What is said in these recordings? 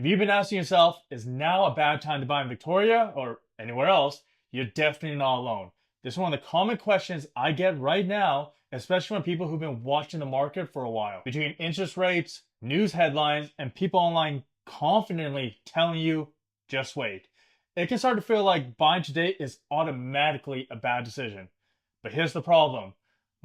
If you've been asking yourself, is now a bad time to buy in Victoria or anywhere else, you're definitely not alone. This is one of the common questions I get right now, especially from people who've been watching the market for a while. Between interest rates, news headlines, and people online confidently telling you, just wait. It can start to feel like buying today is automatically a bad decision. But here's the problem.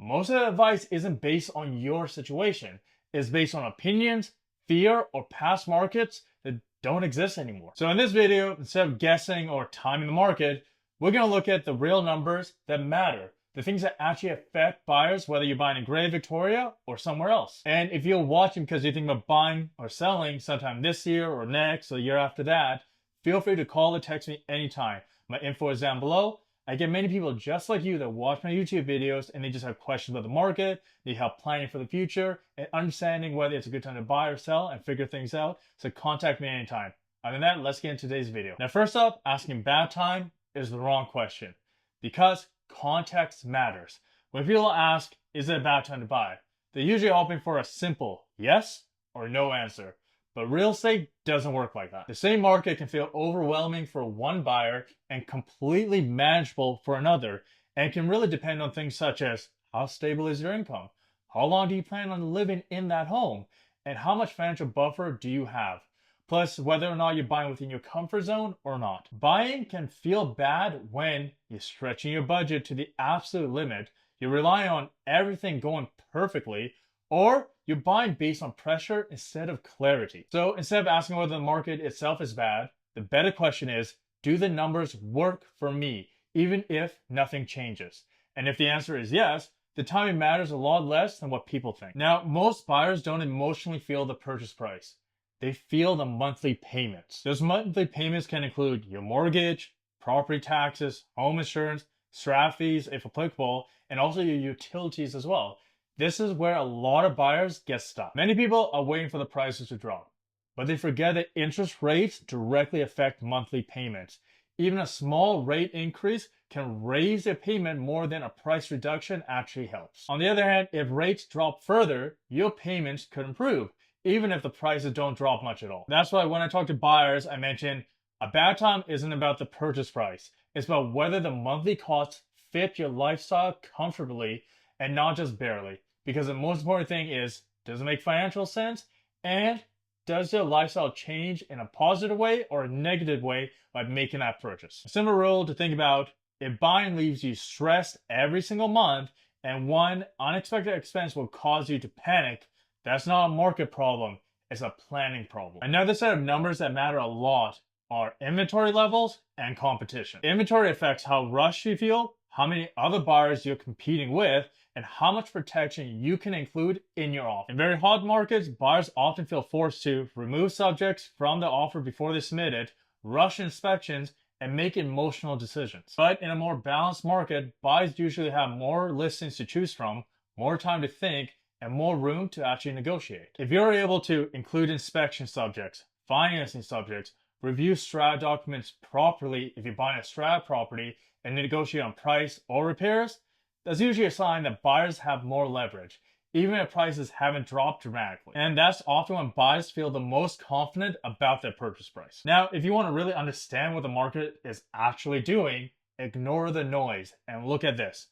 Most of the advice isn't based on your situation. It's based on opinions, fear, or past markets that don't exist anymore. So in this video, instead of guessing or timing the market, we're going to look at the real numbers that matter, the things that actually affect buyers, whether you're buying in Greater Victoria or somewhere else. And if you're watching because you think about buying or selling sometime this year or next or the year after that, feel free to call or text me anytime. My info is down below. I get many people just like you that watch my YouTube videos and they just have questions about the market, they help planning for the future, and understanding whether it's a good time to buy or sell and figure things out. So contact me anytime. Other than that, let's get into today's video. Now first up, asking bad time is the wrong question because context matters. When people ask, is it a bad time to buy? They're usually hoping for a simple yes or no answer. But real estate doesn't work like that. The same market can feel overwhelming for one buyer and completely manageable for another, and can really depend on things such as how stable is your income, how long do you plan on living in that home, and how much financial buffer do you have, plus whether or not you're buying within your comfort zone or not. Buying can feel bad when you're stretching your budget to the absolute limit, you're relying on everything going perfectly, or you're buying based on pressure instead of clarity. So instead of asking whether the market itself is bad, the better question is, do the numbers work for me, even if nothing changes? And if the answer is yes, the timing matters a lot less than what people think. Now, most buyers don't emotionally feel the purchase price. They feel the monthly payments. Those monthly payments can include your mortgage, property taxes, home insurance, SRAP fees if applicable, and also your utilities as well. This is where a lot of buyers get stuck. Many people are waiting for the prices to drop, but they forget that interest rates directly affect monthly payments. Even a small rate increase can raise their payment more than a price reduction actually helps. On the other hand, if rates drop further, your payments could improve, even if the prices don't drop much at all. That's why when I talk to buyers, I mention a bad time isn't about the purchase price. It's about whether the monthly costs fit your lifestyle comfortably and not just barely. Because the most important thing is, does it make financial sense? And does your lifestyle change in a positive way or a negative way by making that purchase? A similar rule to think about, if buying leaves you stressed every single month and one unexpected expense will cause you to panic, that's not a market problem, it's a planning problem. Another set of numbers that matter a lot are inventory levels and competition. Inventory affects how rushed you feel, how many other buyers you're competing with, and how much protection you can include in your offer. In very hot markets, buyers often feel forced to remove subjects from the offer before they submit it, rush inspections, and make emotional decisions. But in a more balanced market, buyers usually have more listings to choose from, more time to think, and more room to actually negotiate. If you're able to include inspection subjects, financing subjects, review STRAT documents properly if you're buying a STRAT property, and negotiate on price or repairs, that's usually a sign that buyers have more leverage, even if prices haven't dropped dramatically. And that's often when buyers feel the most confident about their purchase price. Now, if you want to really understand what the market is actually doing, ignore the noise and look at this.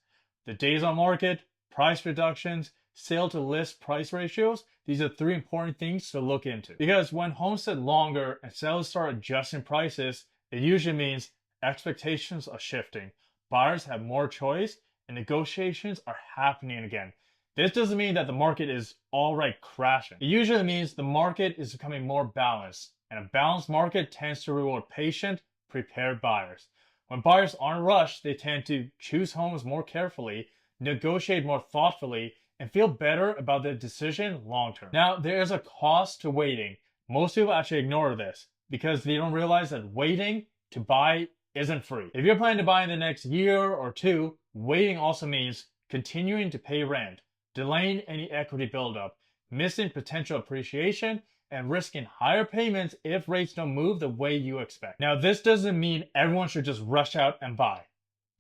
The days on market, price reductions, sale to list price ratios, these are three important things to look into. Because when homes sit longer and sellers start adjusting prices, it usually means expectations are shifting. Buyers have more choice and negotiations are happening again. This doesn't mean that the market is already crashing. It usually means the market is becoming more balanced, and a balanced market tends to reward patient, prepared buyers. When buyers aren't rushed, they tend to choose homes more carefully, negotiate more thoughtfully, and feel better about their decision long term. Now, there is a cost to waiting. Most people actually ignore this because they don't realize that waiting to buy isn't free. If you're planning to buy in the next year or two, waiting also means continuing to pay rent, delaying any equity buildup, missing potential appreciation, and risking higher payments if rates don't move the way you expect. Now, this doesn't mean everyone should just rush out and buy,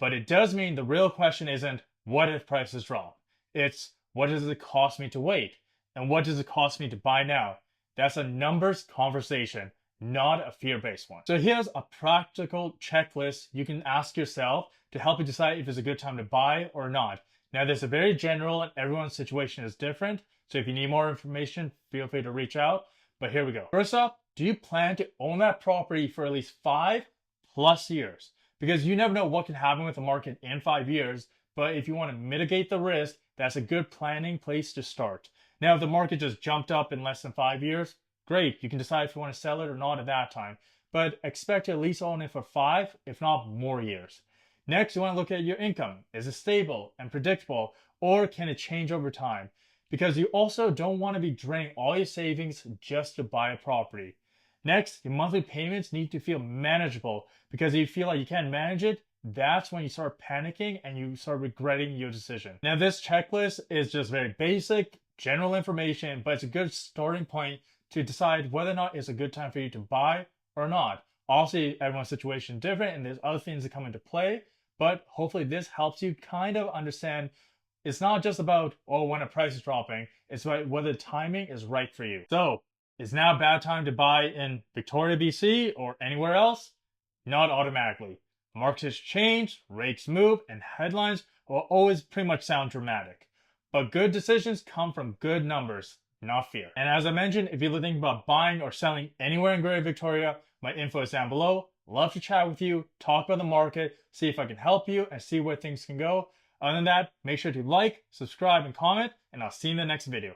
but it does mean the real question isn't what if prices drop? It's what does it cost me to wait? And what does it cost me to buy now? That's a numbers conversation, not a fear-based one. So here's a practical checklist you can ask yourself to help you decide if it's a good time to buy or not. Now, this is very general and everyone's situation is different. So if you need more information, feel free to reach out. But here we go. First up, do you plan to own that property for at least 5+ years? Because you never know what can happen with the market in 5 years. But if you want to mitigate the risk, that's a good planning place to start. Now, if the market just jumped up in less than 5 years, great. You can decide if you want to sell it or not at that time. But expect to at least own it for 5, if not more years. Next, you want to look at your income. Is it stable and predictable, or can it change over time? Because you also don't want to be draining all your savings just to buy a property. Next, your monthly payments need to feel manageable, because if you feel like you can't manage it, that's when you start panicking and you start regretting your decision. Now, this checklist is just very basic, general information, but it's a good starting point to decide whether or not it's a good time for you to buy or not. Obviously, everyone's situation is different and there's other things that come into play, but hopefully this helps you kind of understand it's not just about, oh, when a price is dropping, it's about whether the timing is right for you. So, is now a bad time to buy in Victoria, BC or anywhere else? Not automatically. Markets change, rates move, and headlines will always pretty much sound dramatic. But good decisions come from good numbers, not fear. And as I mentioned, if you're thinking about buying or selling anywhere in Greater Victoria, my info is down below. Love to chat with you, talk about the market, see if I can help you, and see where things can go. Other than that, make sure to like, subscribe, and comment, and I'll see you in the next video.